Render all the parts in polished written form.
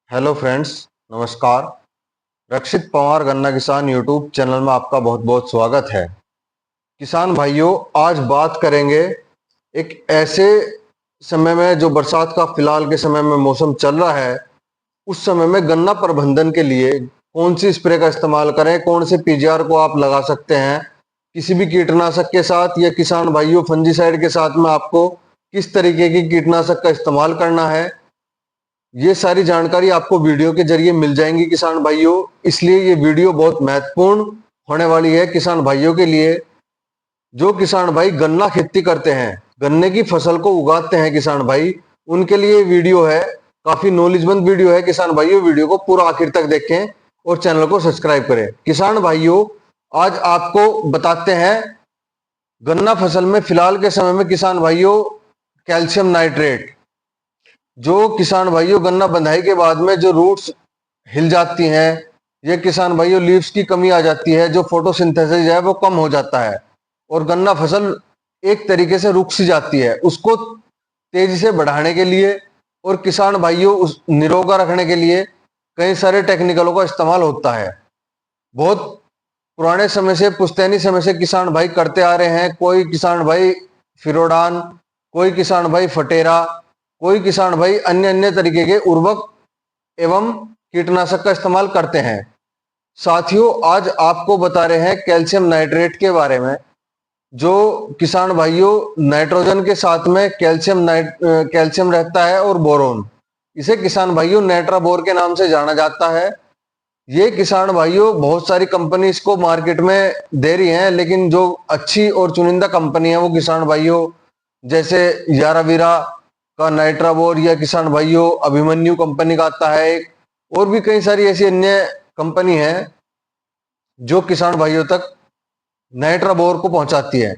Hello friends, नमस्कार। रक्षित पवार गन्ना किसान यूट्यूब चैनल में आपका बहुत बहुत स्वागत है। किसान भाइयों, आज बात करेंगे एक ऐसे समय में जो बरसात का फिलहाल के समय में मौसम चल रहा है, उस समय में गन्ना प्रबंधन के लिए कौन सी स्प्रे का इस्तेमाल करें, कौन से पीजीआर को आप लगा सकते हैं किसी भी कीटनाशक के साथ, या किसान भाइयों फंजीसाइड के साथ में आपको किस तरीके की कीटनाशक का इस्तेमाल करना है। ये सारी जानकारी आपको वीडियो के जरिए मिल जाएंगी किसान भाइयों, इसलिए ये वीडियो बहुत महत्वपूर्ण होने वाली है किसान भाइयों के लिए। जो किसान भाई गन्ना खेती करते हैं, गन्ने की फसल को उगाते हैं किसान भाई, उनके लिए वीडियो है, काफी नॉलेजमंद वीडियो है। किसान भाइयों, वीडियो को पूरा आखिर तक देखें और चैनल को सब्सक्राइब करें। किसान भाइयों, आज आपको बताते हैं गन्ना फसल में फिलहाल के समय में किसान भाइयों कैल्शियम नाइट्रेट, जो किसान भाइयों गन्ना बंधाई के बाद में जो रूट्स हिल जाती हैं, ये किसान भाइयों लीव्स की कमी आ जाती है, जो फोटोसिंथेसिस है वो कम हो जाता है और गन्ना फसल एक तरीके से रुक सी जाती है। उसको तेजी से बढ़ाने के लिए और किसान भाइयों उस निरोगा रखने के लिए कई सारे टेक्निकलों का इस्तेमाल होता है। बहुत पुराने समय से, पुश्तैनी समय से किसान भाई करते आ रहे हैं। कोई किसान भाई फिरोडान, कोई किसान भाई फटेरा, कोई किसान भाई अन्य अन्य तरीके के उर्वरक एवं कीटनाशक का इस्तेमाल करते हैं। साथियों, आज आपको बता रहे हैं कैल्शियम नाइट्रेट के बारे में, जो किसान भाइयों नाइट्रोजन के साथ में कैल्शियम रहता है और बोरोन, इसे किसान भाइयों नेट्राबोर के नाम से जाना जाता है। ये किसान भाइयों बहुत सारी कंपनी इसको मार्केट में दे रही हैं, लेकिन जो अच्छी और चुनिंदा कंपनी है वो किसान भाइयों जैसे यारावीरा का नाइट्राबोर, या किसान भाइयों अभिमन्यु कंपनी का आता है एक, और भी कई सारी ऐसी अन्य कंपनी है जो किसान भाइयों तक नाइट्राबोर को पहुंचाती है।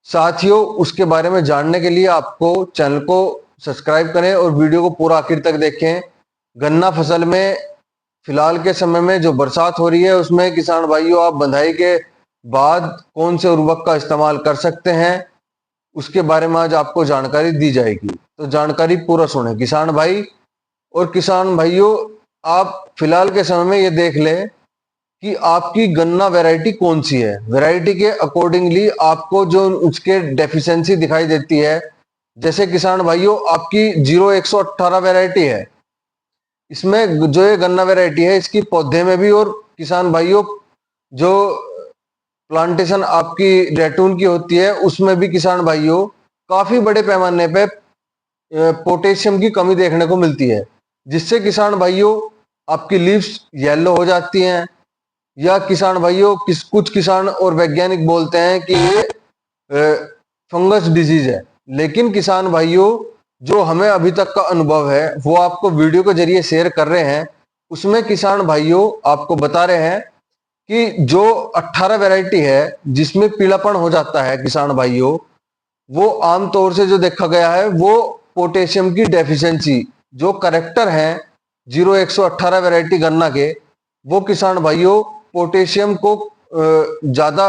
साथियों, उसके बारे में जानने के लिए आपको चैनल को सब्सक्राइब करें और वीडियो को पूरा आखिर तक देखें। गन्ना फसल में फिलहाल के समय में जो बरसात हो रही है, उसमें किसान भाइयों आप बंधाई के बाद कौन से उर्वरक का इस्तेमाल कर सकते हैं, उसके बारे में आज आपको जानकारी दी जाएगी। तो जानकारी पूरा सुने किसान भाई। और किसान भाइयों, आप फिलहाल के समय में ये देख लें कि आपकी गन्ना वैरायटी कौन सी है। वैरायटी के अकॉर्डिंगली आपको जो उसके डेफिशिएंसी दिखाई देती है, जैसे किसान भाइयों आपकी 0118 वैरायटी है, इसमें जो ये गन्ना वैरायटी है इसकी पौधे में भी, और किसान भाइयों जो प्लांटेशन आपकी रेटून की होती है उसमें भी किसान भाइयों काफी बड़े पैमाने पे पोटेशियम की कमी देखने को मिलती है, जिससे किसान भाइयों आपकी लीव्स येलो हो जाती हैं। या किसान भाइयों कुछ किसान और वैज्ञानिक बोलते हैं कि ये फंगस डिजीज है, लेकिन किसान भाइयों जो हमें अभी तक का अनुभव है वो आपको वीडियो के जरिए शेयर कर रहे हैं। उसमें किसान भाइयों आपको बता रहे हैं कि जो 18 वैरायटी है जिसमें पीलापन हो जाता है किसान भाइयों, वो आमतौर से जो देखा गया है वो पोटेशियम की डेफिशिएंसी जो करेक्टर हैं 0118 वैरायटी गन्ना के, वो किसान भाइयों पोटेशियम को ज्यादा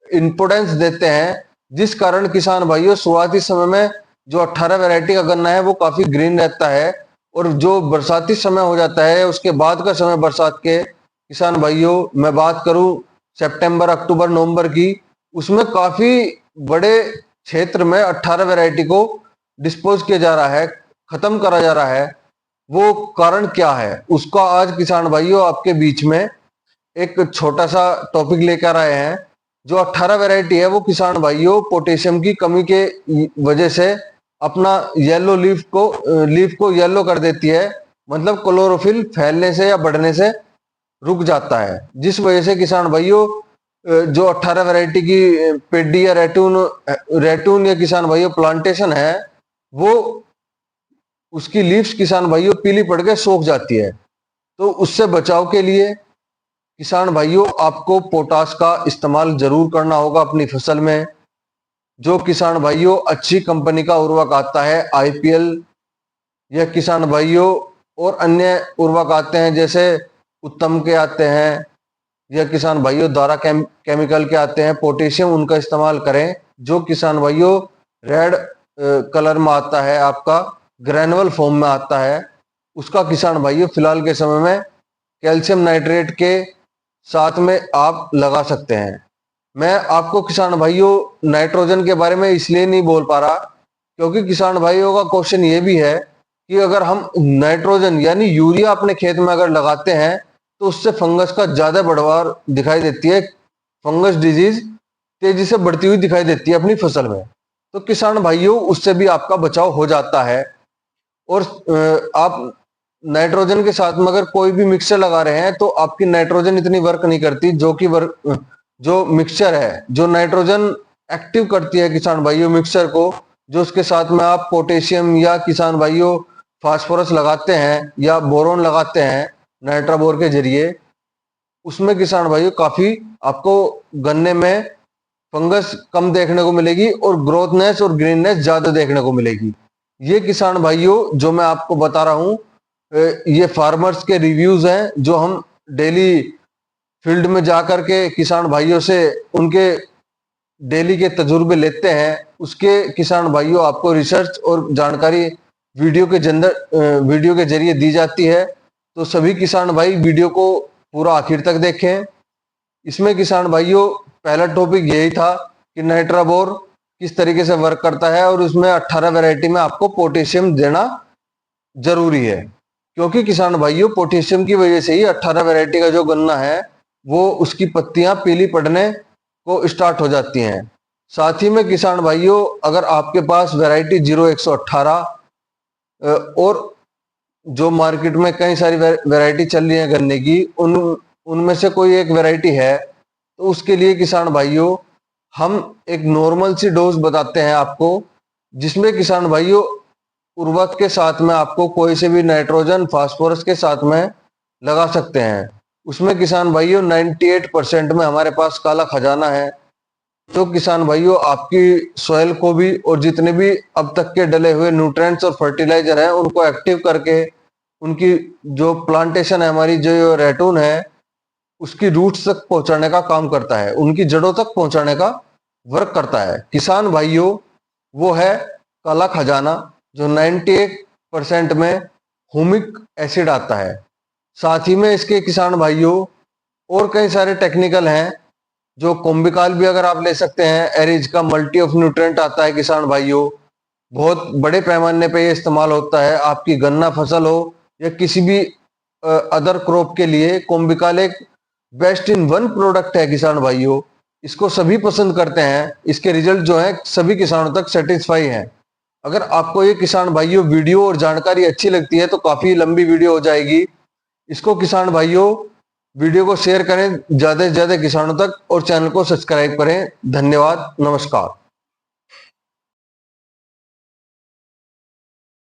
इंपोर्टेंस देते हैं, जिस कारण किसान भाइयों शुरुआती समय में जो 18 वैरायटी का गन्ना है वो काफी ग्रीन रहता है, और जो बरसाती समय हो जाता है उसके बाद का समय बरसात के, किसान भाइयों मैं बात करूं सितंबर अक्टूबर नवंबर की, उसमें काफी बड़े क्षेत्र में 18 वैरायटी को डिस्पोज किया जा रहा है, खत्म करा जा रहा है। वो कारण क्या है उसका आज किसान भाइयों आपके बीच में एक छोटा सा टॉपिक लेकर आए हैं। जो 18 वैरायटी है वो किसान भाइयों पोटेशियम की कमी के वजह से अपना लीफ को येलो कर देती है, मतलब क्लोरोफिल फैलने से या बढ़ने से रुक जाता है, जिस वजह से किसान भाइयों जो 18 वैरायटी की पेडी या रेटून या किसान भाइयों प्लांटेशन है, वो उसकी लीव्स किसान भाइयों पीली पड़ के सूख जाती है। तो उससे बचाव के लिए किसान भाइयों आपको पोटाश का इस्तेमाल जरूर करना होगा अपनी फसल में। जो किसान भाइयों अच्छी कंपनी का उर्वरक आता है आईपीएल, या किसान भाइयों और अन्य उर्वरक आते हैं जैसे उत्तम के आते हैं, या किसान भाइयों द्वारा केमिकल के आते हैं पोटेशियम, उनका इस्तेमाल करें। जो किसान भाइयों रेड कलर में आता है, आपका ग्रेनुअल फॉर्म में आता है, उसका किसान भाइयों फिलहाल के समय में कैल्शियम नाइट्रेट के साथ में आप लगा सकते हैं। मैं आपको किसान भाइयों नाइट्रोजन के बारे में इसलिए नहीं बोल पा रहा क्योंकि किसान भाइयों का क्वेश्चन ये भी है कि अगर हम नाइट्रोजन यानी यूरिया अपने खेत में अगर लगाते हैं तो उससे फंगस का ज्यादा बढ़वार दिखाई देती है, फंगस डिजीज तेजी से बढ़ती हुई दिखाई देती है अपनी फसल में। तो किसान भाइयों उससे भी आपका बचाव हो जाता है। और आप नाइट्रोजन के साथ में अगर कोई भी मिक्सचर लगा रहे हैं तो आपकी नाइट्रोजन इतनी वर्क नहीं करती जो मिक्सचर है, जो नाइट्रोजन एक्टिव करती है किसान भाइयों मिक्सचर को, जो उसके साथ में आप पोटेशियम या किसान भाइयों फास्फोरस लगाते हैं या बोरोन लगाते हैं नाइट्राबोर के जरिए, उसमें किसान भाइयों काफी आपको गन्ने में फंगस कम देखने को मिलेगी और ग्रोथनेस और ग्रीननेस ज्यादा देखने को मिलेगी। ये किसान भाइयों जो मैं आपको बता रहा हूं ये फार्मर्स के रिव्यूज हैं जो हम डेली फील्ड में जाकर के किसान भाइयों से उनके डेली के तजुर्बे लेते हैं। उसके किसान भाइयों आपको रिसर्च और जानकारी वीडियो के जरिए दी जाती है। तो सभी किसान भाई वीडियो को पूरा आखिर तक देखें। इसमें किसान भाइयों पहला टॉपिक यही था कि नाइट्राबोर किस तरीके से वर्क करता है और उसमें 18 वैरायटी में आपको पोटेशियम देना जरूरी है, क्योंकि किसान भाइयों पोटेशियम की वजह से ही 18 वैरायटी का जो गन्ना है वो उसकी पत्तियां पीली पड़ने को स्टार्ट हो जाती हैं। साथ ही में किसान भाइयों अगर आपके पास वैरायटी 0118 और जो मार्केट में कई सारी वैरायटी चल रही है गन्ने की, उनमें से कोई एक वैरायटी है तो उसके लिए किसान भाइयों हम एक नॉर्मल सी डोज बताते हैं आपको, जिसमें किसान भाइयों उर्वरक के साथ में आपको कोई से भी नाइट्रोजन फास्फोरस के साथ में लगा सकते हैं। उसमें किसान भाइयों 98% में हमारे पास काला खजाना है, तो किसान भाइयों आपकी सॉइल को भी और जितने भी अब तक के डले हुए न्यूट्रिएंट्स और फर्टिलाइजर हैं उनको एक्टिव करके उनकी जो प्लांटेशन है हमारी जो रेटून है उसकी रूट्स तक पहुंचाने का काम करता है, उनकी जड़ों तक पहुंचाने का वर्क करता है। किसान भाइयों वो है काला खजाना जो 98% में ह्यूमिक एसिड आता है। साथ ही में इसके किसान भाइयों और कई सारे टेक्निकल हैं, जो कोम्बिकाल भी अगर आप ले सकते हैं, एरिज का मल्टी ऑफ न्यूट्रिएंट आता है किसान भाइयों, बहुत बड़े पैमाने पे ये इस्तेमाल होता है। आपकी गन्ना फसल हो या किसी भी अदर क्रॉप के लिए कोम्बिकाल एक बेस्ट इन वन प्रोडक्ट है किसान भाइयों। इसको सभी पसंद करते हैं, इसके रिजल्ट जो है सभी किसानों तक सेटिस्फाई है। अगर आपको ये किसान भाइयों वीडियो और जानकारी अच्छी लगती है तो काफी लंबी वीडियो हो जाएगी, इसको किसान भाइयों वीडियो को शेयर करें ज्यादा से ज्यादा किसानों तक और चैनल को सब्सक्राइब करें। धन्यवाद, नमस्कार।